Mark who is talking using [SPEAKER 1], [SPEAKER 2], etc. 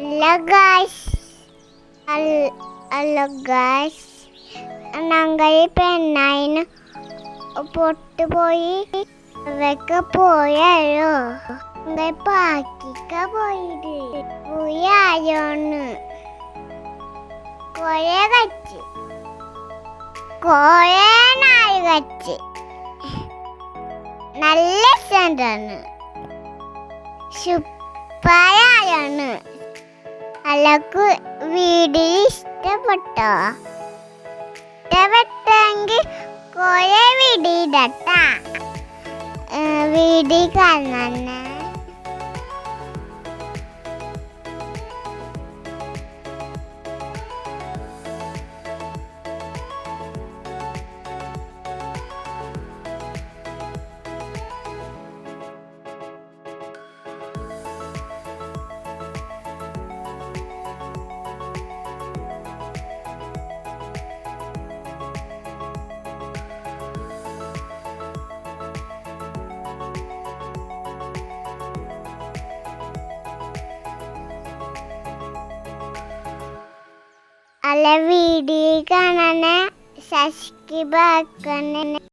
[SPEAKER 1] Hello guys. Hello guys. ഞങ്ങൾ പെണ്ണായിന് പൊട്ടുപോയി അവക്ക് പോയാലോ പാക്കിക്ക പോയത് പോയാലോന്ന് കൊറേ കച്ച് കൊറേ നാൾ കച്ച് നല്ല ഇഷ്ടമാണ് സൂപ്പറായാണ്. അല്ലക്ക് വീഡിയോ ഇഷ്ടപ്പെട്ടോ? ഇഷ്ടപ്പെട്ടെങ്കിൽ കൊറേ വീഡിയോ ഇടട്ടാ. വീഡിയോ കാണണേ. അല്ല വീഡിയോ കാണാൻ സബ്സ്ക്രൈബ് ആക്കണേ.